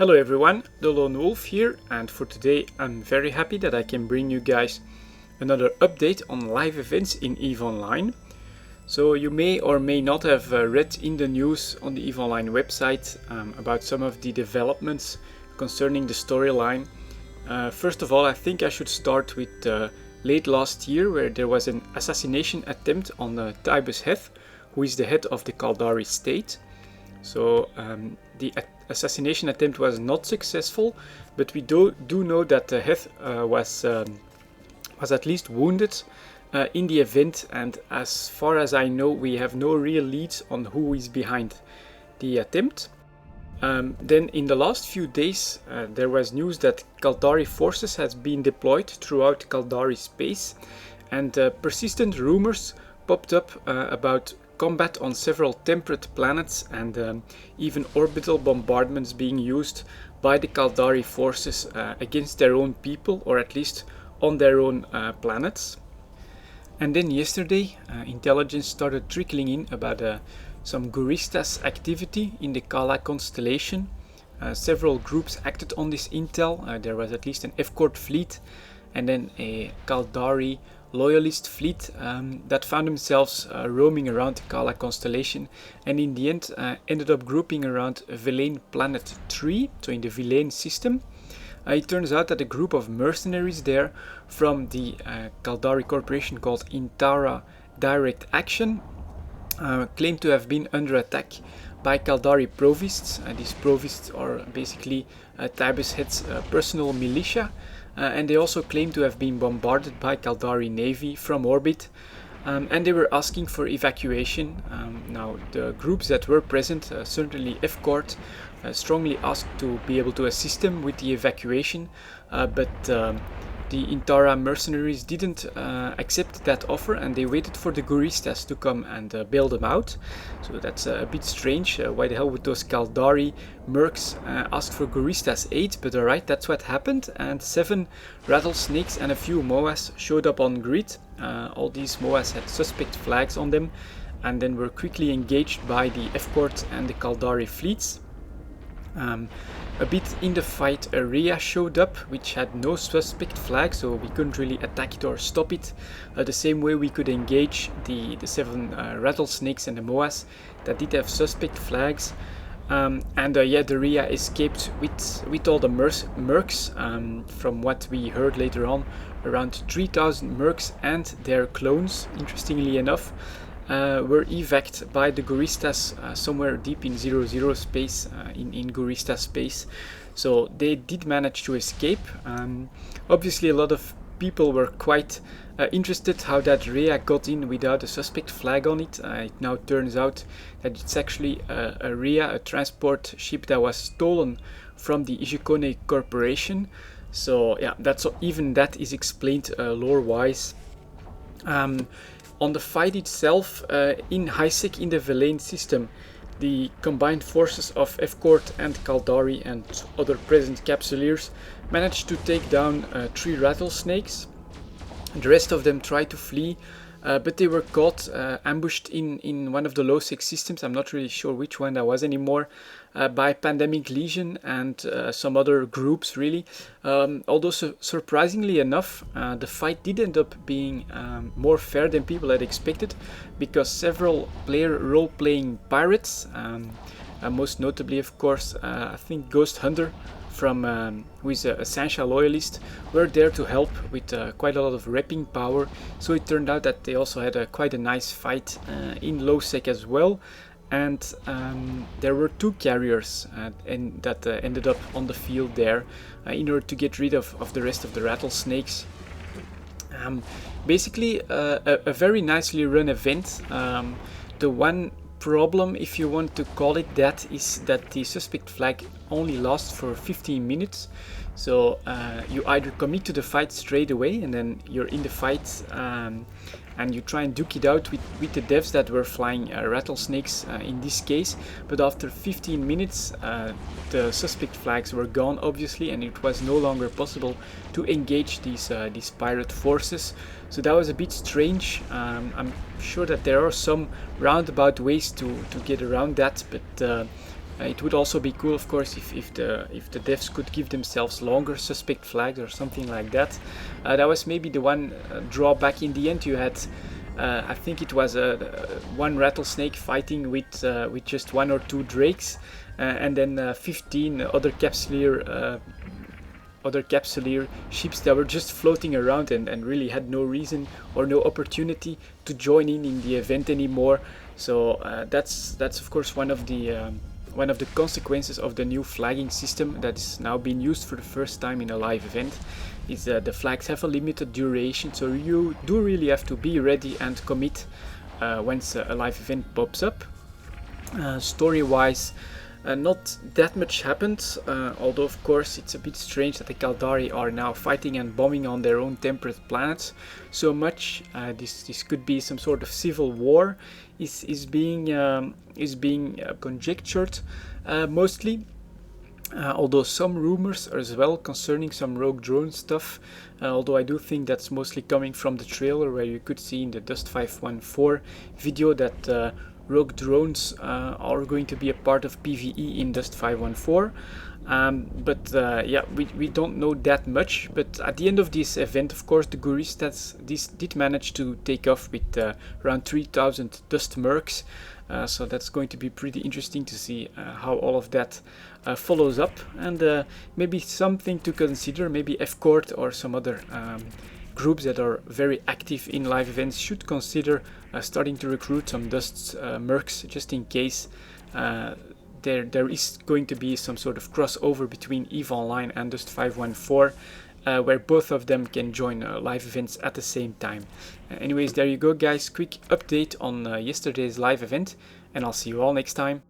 Hello everyone, delonewolf here, and for today I'm very happy that I can bring you guys another update on live events in EVE Online. So you may or may not have read in the news on the EVE Online website about some of the developments concerning the storyline. First of all, I think I should start with late last year, where there was an assassination attempt on Tybus Heth, who is the head of the Caldari state. So the assassination attempt was not successful, but we do know that Heth was at least wounded in the event, and as far as I know, we have no real leads on who is behind the attempt. Then in the last few days there was news that Caldari forces has been deployed throughout Caldari space, and persistent rumors popped up about combat on several temperate planets and even orbital bombardments being used by the Caldari forces against their own people, or at least on their own planets. And then yesterday intelligence started trickling in about some Guristas activity in the Kala constellation. Several groups acted on this intel. There was at least an F-Court fleet and then a Caldari loyalist fleet that found themselves roaming around the Kala constellation, and in the end ended up grouping around Vellaine planet 3, so in the Vellaine system. It turns out that a group of mercenaries there from the Caldari corporation called Intara Direct Action claim to have been under attack by Caldari provists. These provists are basically Tybus Heth's personal militia, and they also claim to have been bombarded by Caldari Navy from orbit, and they were asking for evacuation. Now the groups that were present, certainly F-Court, strongly asked to be able to assist them with the evacuation, but the Intara mercenaries didn't accept that offer, and they waited for the Guristas to come and bail them out. So that's a bit strange. Why the hell would those Caldari mercs ask for Guristas aid? But alright, that's what happened, and 7 rattlesnakes and a few MOAs showed up on grid. All these MOAs had suspect flags on them, and then were quickly engaged by the F-Court and the Caldari fleets. A bit in the fight, a Rhea showed up, which had no suspect flag, so we couldn't really attack it or stop it. The same way we could engage the 7 rattlesnakes and the MOAs that did have suspect flags. Yeah, the Rhea escaped with all the mercs. From what we heard later on, around 3,000 mercs and their clones, interestingly enough, were evac'd by the Guristas somewhere deep in 00 space, in Gurista space. So they did manage to escape. Obviously a lot of people were quite interested how that Rhea got in without a suspect flag on it. It now turns out that it's actually a Rhea, a transport ship that was stolen from the Ishikone corporation. So yeah, even that is explained lore-wise. On the fight itself, in HiSec in the Vellaine system, the combined forces of F-Court and Caldari and other present capsuleers managed to take down 3 rattlesnakes. The rest of them tried to flee, but they were caught, ambushed in one of the low-sec systems. I'm not really sure which one that was anymore, by Pandemic Legion and some other groups, really. Although surprisingly enough, the fight did end up being more fair than people had expected, because several role-playing pirates, most notably of course I think Ghost Hunter, who is a Sancha loyalist, were there to help with quite a lot of repping power. So it turned out that they also had quite a nice fight in low sec as well, and there were 2 carriers that ended up on the field there in order to get rid of the rest of the rattlesnakes. Basically a very nicely run event. The one problem, if you want to call it that, is that the suspect flag only lasts for 15 minutes. So you either commit to the fight straight away and then you're in the fight, and you try and duke it out with the devs that were flying rattlesnakes in this case, but after 15 minutes the suspect flags were gone, obviously, and it was no longer possible to engage these pirate forces. So that was a bit strange. I'm sure that there are some roundabout ways to get around that, but It would also be cool, of course, if the devs could give themselves longer suspect flags or something like that. That was maybe the one drawback. In the end, you had I think it was one rattlesnake fighting with just 1 or 2 drakes, and then 15 other capsuleer ships that were just floating around and really had no reason or no opportunity to join in the event anymore. So that's of course one of the consequences of the new flagging system that is now being used for the first time in a live event. Is the flags have a limited duration, so you do really have to be ready and commit once a live event pops up. Story-wise, not that much happened, although of course it's a bit strange that the Caldari are now fighting and bombing on their own temperate planets so much. This could be some sort of civil war is being conjectured mostly. Although some rumors as well concerning some rogue drone stuff, although I do think that's mostly coming from the trailer, where you could see in the Dust 514 video that rogue drones are going to be a part of PvE in Dust 514. But yeah, we don't know that much. But at the end of this event, of course, the Guristas did manage to take off with around 3,000 Dust mercs. So that's going to be pretty interesting to see how all of that follows up, and maybe something to consider. Maybe F-Court or some other groups that are very active in live events should consider starting to recruit some Dust mercs, just in case there is going to be some sort of crossover between EVE Online and Dust 514, where both of them can join live events at the same time. Anyways, there you go guys, quick update on yesterday's live event, and I'll see you all next time.